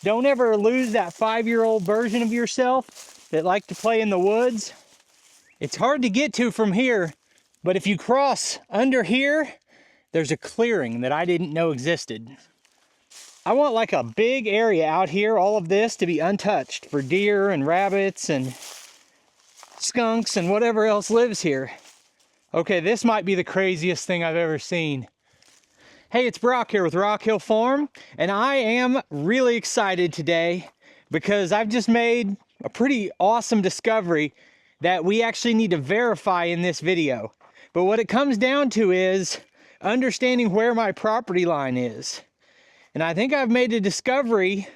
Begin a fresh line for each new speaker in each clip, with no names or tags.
Don't ever lose that 5-year-old version of yourself that liked to play in the woods. It's hard to get to from here, but if you cross under here, there's a clearing that I didn't know existed. I want like a big area out here, all of this to be untouched for deer and rabbits and skunks and whatever else lives here. Okay, this might be the craziest thing I've ever seen. Hey, it's Brock here with Rock Hill Farm, and I am really excited today because I've just made a pretty awesome discovery that we actually need to verify in this video. But what it comes down to is understanding where my property line is. And I think I've made a discovery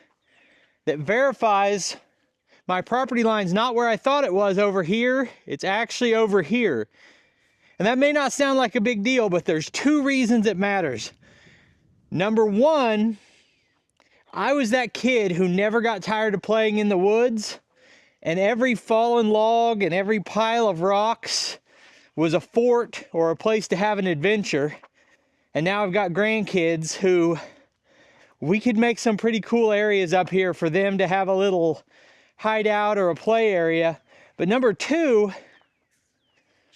that verifies my property line's not where I thought it was over here, it's actually over here. And that may not sound like a big deal, but there's 2 reasons it matters. Number 1, I was that kid who never got tired of playing in the woods, and every fallen log and every pile of rocks was a fort or a place to have an adventure. And now I've got grandkids who we could make some pretty cool areas up here for them to have a little hideout or a play area. But number 2,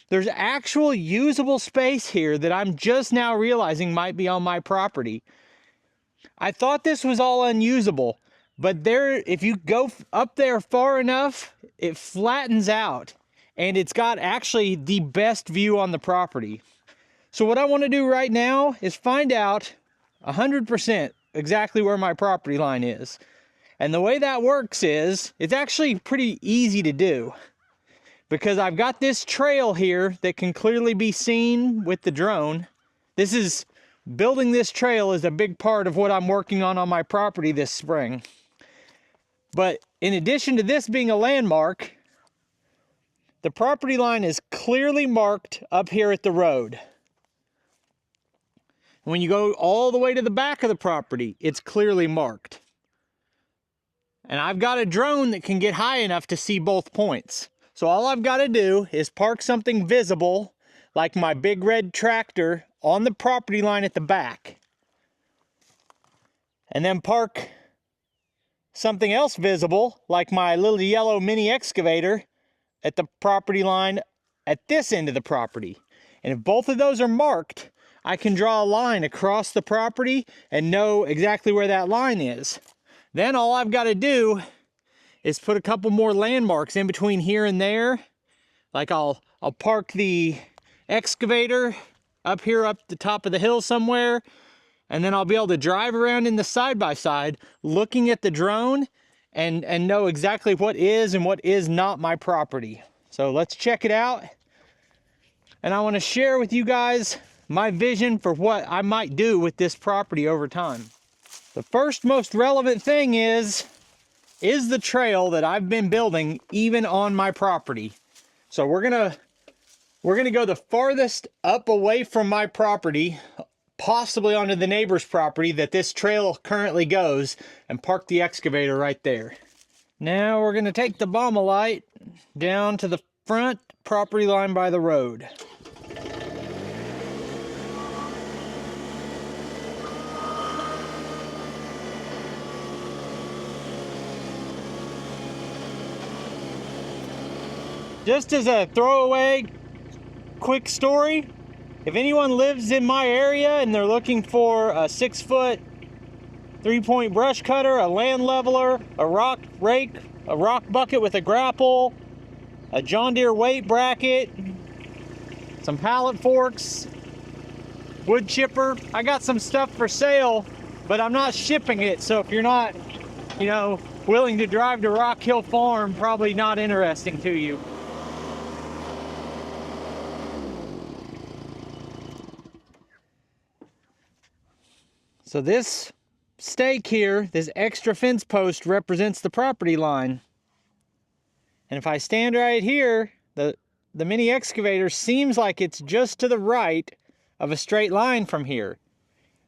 there's actual usable space here that I'm just now realizing might be on my property. I thought this was all unusable, but there, if you go up there far enough, it flattens out and it's got actually the best view on the property. So what I want to do right now is find out 100% exactly where my property line is. And the way that works is, it's actually pretty easy to do, because I've got this trail here that can clearly be seen with the drone. Building this trail is a big part of what I'm working on my property this spring. But in addition to this being a landmark, the property line is clearly marked up here at the road. When you go all the way to the back of the property, it's clearly marked. And I've got a drone that can get high enough to see both points. So all I've got to do is park something visible, like my big red tractor, on the property line at the back. And then park something else visible, like my little yellow mini excavator, at the property line at this end of the property. And if both of those are marked, I can draw a line across the property and know exactly where that line is. Then all I've got to do is put a couple more landmarks in between here and there. Like I'll park the excavator up here up the top of the hill somewhere, and then I'll be able to drive around in the side-by-side looking at the drone and know exactly what is and what is not my property. So let's check it out. And I want to share with you guys my vision for what I might do with this property over time. The first most relevant thing is the trail that I've been building even on my property. So we're gonna go the farthest up away from my property, possibly onto the neighbor's property that this trail currently goes, and park the excavator right there. Now we're gonna take the bombolite down to the front property line by the road. Just as a throwaway quick story, if anyone lives in my area and they're looking for a 6-foot 3-point brush cutter, a land leveler, a rock rake, a rock bucket with a grapple, a John Deere weight bracket, some pallet forks, wood chipper, I got some stuff for sale, but I'm not shipping it. So if you're not, willing to drive to Rock Hill Farm, probably not interesting to you. So this stake here, this extra fence post, represents the property line. And if I stand right here, the mini excavator seems like it's just to the right of a straight line from here.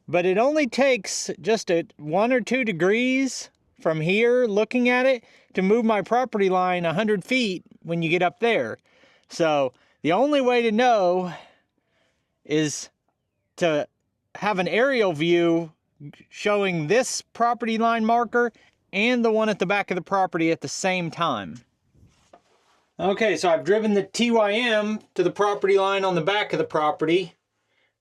But it only takes just 1 or 2 degrees from here, looking at it, to move my property line 100 feet when you get up there. So the only way to know is to have an aerial view showing this property line marker and the one at the back of the property at the same time. Okay, so I've driven the TYM to the property line on the back of the property.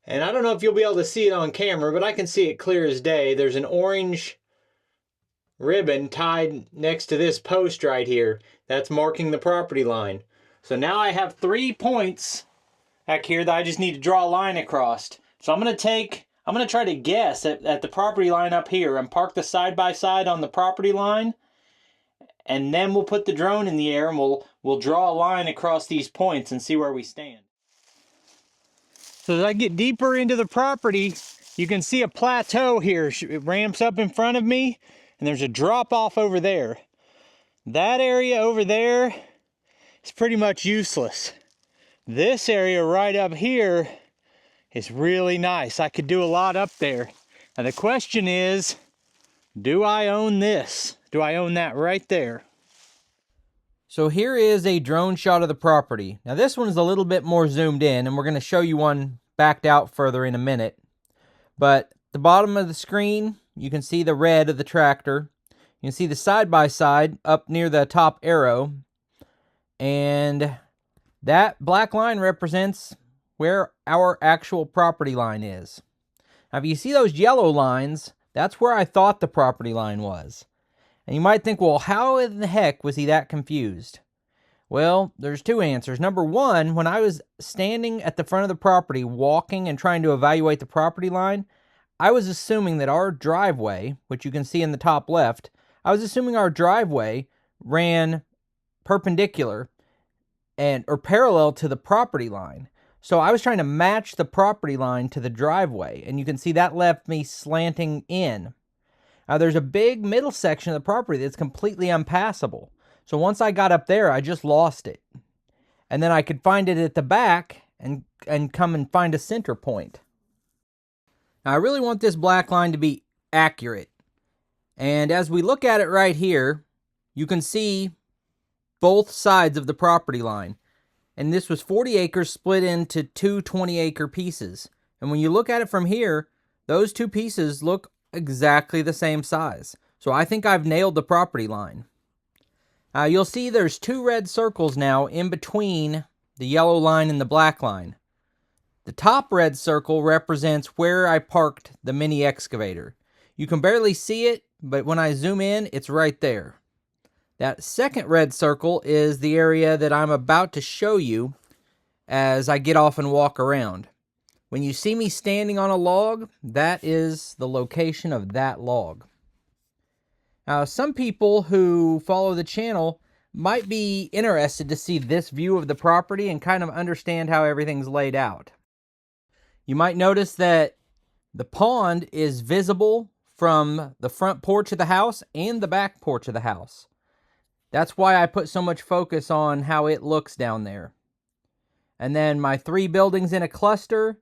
And I don't know if you'll be able to see it on camera, but I can see it clear as day. There's an orange ribbon tied next to this post right here. That's marking the property line. So now I have 3 points back here that I just need to draw a line across. So I'm going to try to guess at the property line up here and park the side-by-side on the property line. And then we'll put the drone in the air and we'll draw a line across these points and see where we stand. So as I get deeper into the property, you can see a plateau here. It ramps up in front of me, and there's a drop off over there. That area over there is pretty much useless. This area right up here is really nice. I could do a lot up there. Now the question is, do I own this? Do I own that right there? So here is a drone shot of the property. Now this one's a little bit more zoomed in, and we're going to show you one backed out further in a minute. But the bottom of the screen, you can see the red of the tractor. You can see the side-by-side up near the top arrow. And that black line represents where our actual property line is. Now if you see those yellow lines, that's where I thought the property line was. And you might think, well, how in the heck was he that confused? Well, there's 2 answers. Number 1, when I was standing at the front of the property, walking and trying to evaluate the property line, I was assuming that our driveway, which you can see in the top left, I was assuming our driveway ran perpendicular or parallel to the property line. So I was trying to match the property line to the driveway, and you can see that left me slanting in. Now there's a big middle section of the property that's completely impassable. So once I got up there, I just lost it. And then I could find it at the back and come and find a center point. Now I really want this black line to be accurate. And as we look at it right here, you can see both sides of the property line. And this was 40 acres split into 2 20-acre pieces. And when you look at it from here, those 2 pieces look exactly the same size. So I think I've nailed the property line. You'll see there's 2 red circles now in between the yellow line and the black line. The top red circle represents where I parked the mini excavator. You can barely see it, but when I zoom in, it's right there. That second red circle is the area that I'm about to show you as I get off and walk around. When you see me standing on a log, that is the location of that log. Now, some people who follow the channel might be interested to see this view of the property and kind of understand how everything's laid out. You might notice that the pond is visible from the front porch of the house and the back porch of the house. That's why I put so much focus on how it looks down there. And then my 3 buildings in a cluster,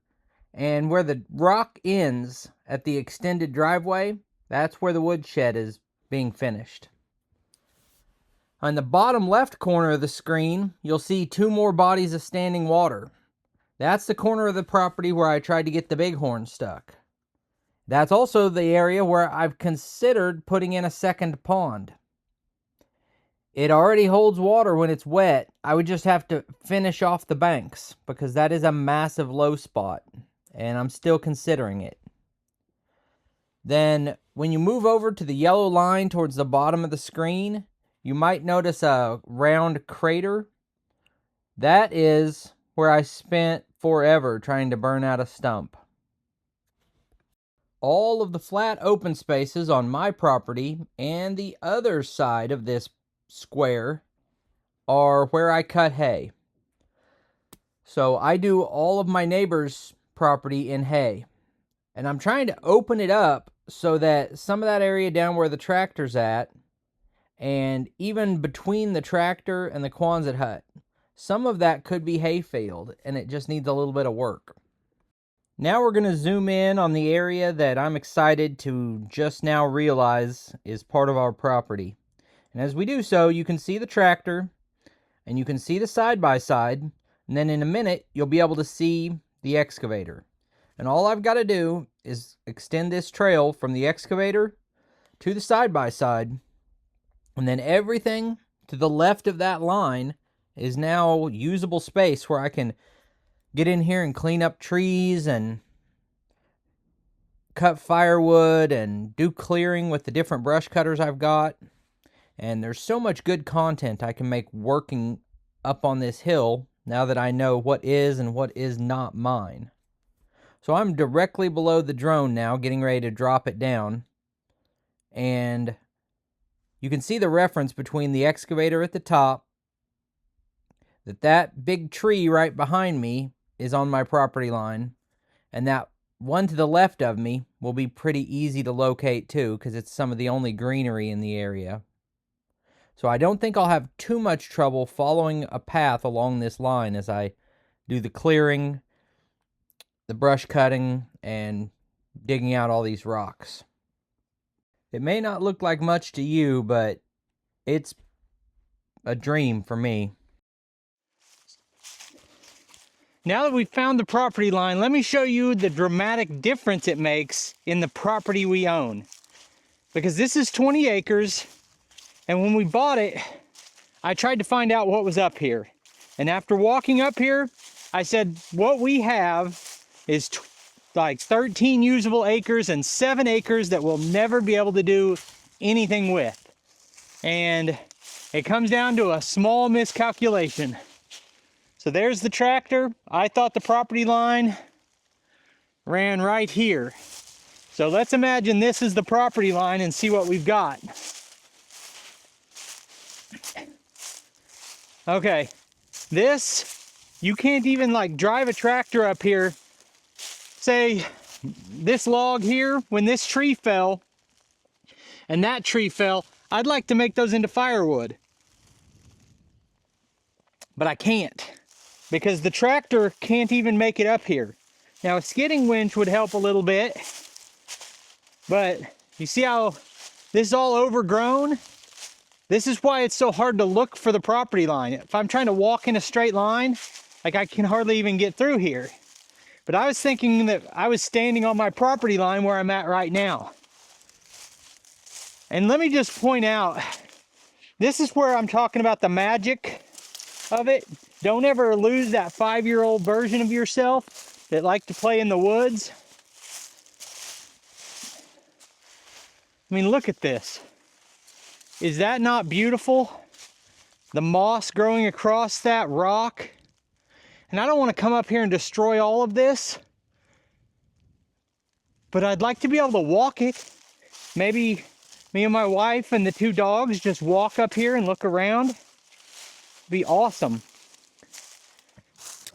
and where the rock ends at the extended driveway, that's where the woodshed is being finished. On the bottom left corner of the screen, you'll see 2 more bodies of standing water. That's the corner of the property where I tried to get the bighorn stuck. That's also the area where I've considered putting in a second pond. It already holds water when it's wet. I would just have to finish off the banks because that is a massive low spot, and I'm still considering it. Then when you move over to the yellow line towards the bottom of the screen, you might notice a round crater. That is where I spent forever trying to burn out a stump. All of the flat open spaces on my property and the other side of this square are where I cut hay. So I do all of my neighbor's property in hay. And I'm trying to open it up so that some of that area down where the tractor's at, and even between the tractor and the Quonset hut, some of that could be hayfield, and it just needs a little bit of work. Now we're going to zoom in on the area that I'm excited to just now realize is part of our property. And as we do so, you can see the tractor, and you can see the side-by-side, and then in a minute, you'll be able to see the excavator. And all I've got to do is extend this trail from the excavator to the side-by-side,
And then everything to the left of that line is now usable space where I can get in here and clean up trees and cut firewood and do clearing with the different brush cutters I've got. And there's so much good content I can make working up on this hill now that I know what is and what is not mine. So I'm directly below the drone now, getting ready to drop it down. And you can see the reference between the excavator at the top, that big tree right behind me is on my property line, and that one to the left of me will be pretty easy to locate too, because it's some of the only greenery in the area. So I don't think I'll have too much trouble following a path along this line as I do the clearing, the brush cutting, and digging out all these rocks. It may not look like much to you, but it's a dream for me.
Now that we've found the property line, let me show you the dramatic difference it makes in the property we own. Because this is 20 acres, and when we bought it, I tried to find out what was up here. And after walking up here, I said, what we have is like 13 usable acres and 7 acres that we'll never be able to do anything with. And it comes down to a small miscalculation. So there's the tractor. I thought the property line ran right here. So let's imagine this is the property line and see what we've got. Okay, this, you can't even like drive a tractor up here. Say this log here, when this tree fell and that tree fell, I'd like to make those into firewood. But I can't, because the tractor can't even make it up here. Now a skidding winch would help a little bit, but you see how this is all overgrown? This is why it's so hard to look for the property line. If I'm trying to walk in a straight line, like I can hardly even get through here. But I was thinking that I was standing on my property line where I'm at right now. And let me just point out, this is where I'm talking about the magic of it. Don't ever lose that 5-year-old version of yourself that liked to play in the woods. I mean, look at this. Is that not beautiful? The moss growing across that rock. And I don't want to come up here and destroy all of this, but I'd like to be able to walk it. Maybe me and my wife and the 2 dogs just walk up here and look around. It'd be awesome.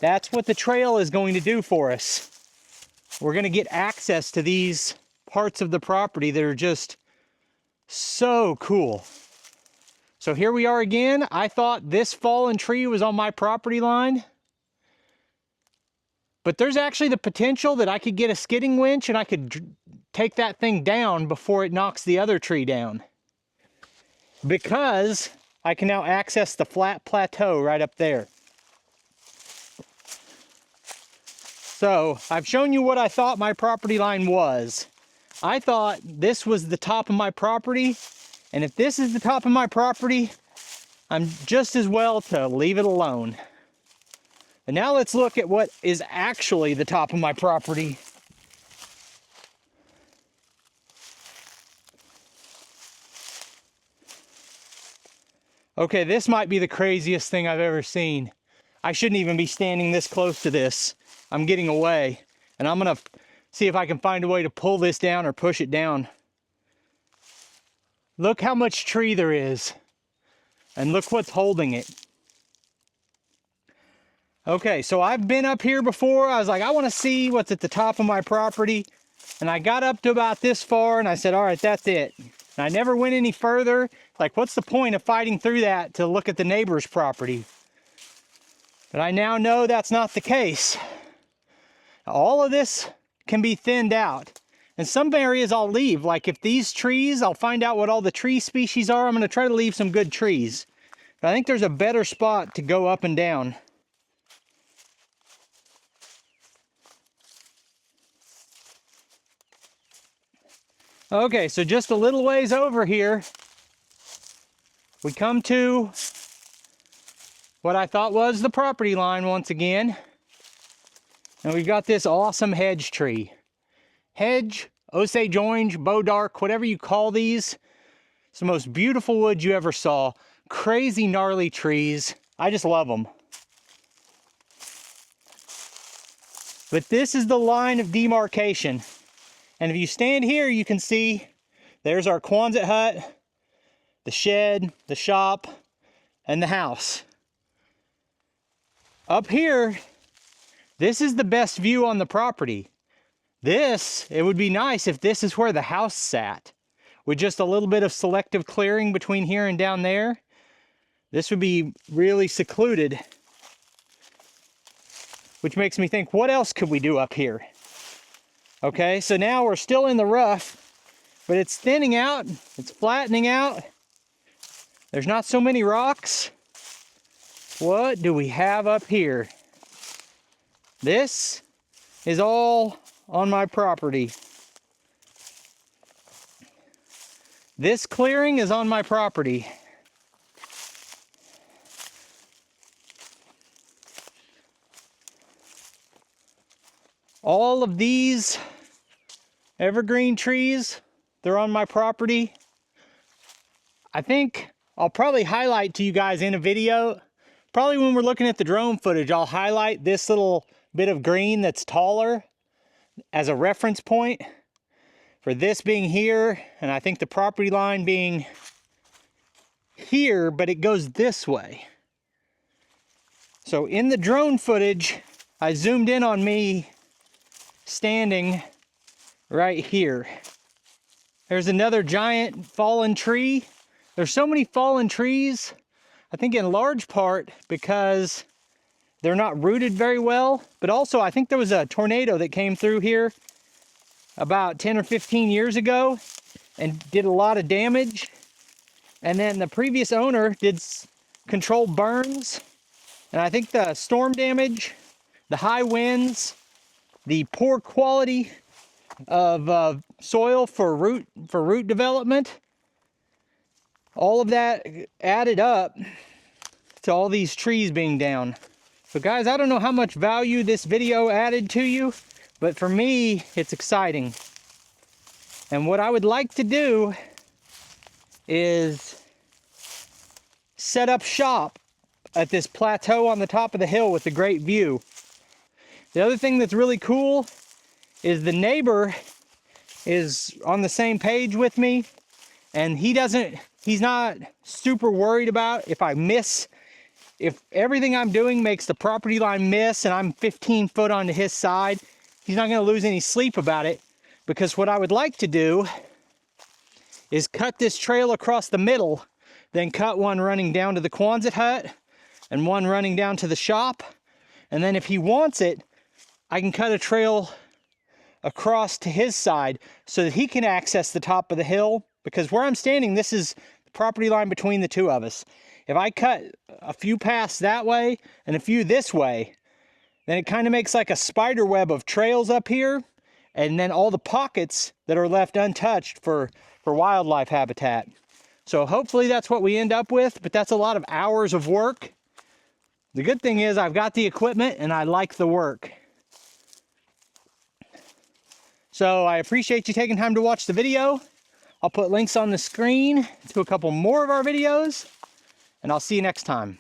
That's what the trail is going to do for us. We're going to get access to these parts of the property that are just so cool. So here we are again. I thought this fallen tree was on my property line, but there's actually the potential that I could get a skidding winch and I could take that thing down before it knocks the other tree down, because I can now access the flat plateau right up there. So I've shown you what I thought my property line was. I thought this was the top of my property, and if this is the top of my property, I'm just as well to leave it alone. And now let's look at what is actually the top of my property. Okay, this might be the craziest thing I've ever seen. I shouldn't even be standing this close to this. I'm getting away, and I'm gonna see if I can find a way to pull this down or push it down. Look how much tree there is, and look what's holding it. Okay, so I've been up here before. I was like, I want to see what's at the top of my property, and I got up to about this far, and I said, all right, that's it. And I never went any further. Like, what's the point of fighting through that to look at the neighbor's property? But I now know that's not the case. All of this can be thinned out. And some areas I'll leave, like if these trees, I'll find out what all the tree species are. I'm going to try to leave some good trees. But I think there's a better spot to go up and down. Okay, so just a little ways over here, we come to what I thought was the property line once again. And we've got this awesome hedge tree. Hedge, Osage orange, Bodark, whatever you call these. It's the most beautiful wood you ever saw. Crazy gnarly trees. I just love them. But this is the line of demarcation. And if you stand here, you can see there's our Quonset hut, the shed, the shop, and the house. Up here, this is the best view on the property. It would be nice if this is where the house sat, with just a little bit of selective clearing between here and down there. This would be really secluded, which makes me think, what else could we do up here? Okay, so now we're still in the rough, but it's thinning out, it's flattening out. There's not so many rocks. What do we have up here? This is all on my property. This clearing is on my property. All of these evergreen trees, they're on my property. I think I'll probably highlight to you guys in a video, probably when we're looking at the drone footage, I'll highlight this little bit of green that's taller as a reference point for this being here, and I think the property line being here, but it goes this way. So in the drone footage, I zoomed in on me standing right here. There's another giant fallen tree. There's so many fallen trees, I think in large part because they're not rooted very well, but also I think there was a tornado that came through here about 10 or 15 years ago and did a lot of damage. And then the previous owner did controlled burns. And I think the storm damage, the high winds, the poor quality of soil for root development, all of that added up to all these trees being down. So guys, I don't know how much value this video added to you, but for me, it's exciting. And what I would like to do is set up shop at this plateau on the top of the hill with a great view. The other thing that's really cool is the neighbor is on the same page with me, and he's not super worried about if everything I'm doing makes the property line miss and I'm 15 foot onto his side. He's not gonna lose any sleep about it, because what I would like to do is cut this trail across the middle, then cut one running down to the Quonset hut and one running down to the shop. And then if he wants it, I can cut a trail across to his side so that he can access the top of the hill, because where I'm standing, this is the property line between the two of us. If I cut a few paths that way and a few this way, then it kind of makes like a spider web of trails up here, and then all the pockets that are left untouched for wildlife habitat. So hopefully that's what we end up with, but that's a lot of hours of work. The good thing is I've got the equipment and I like the work. So I appreciate you taking time to watch the video. I'll put links on the screen to a couple more of our videos, and I'll see you next time.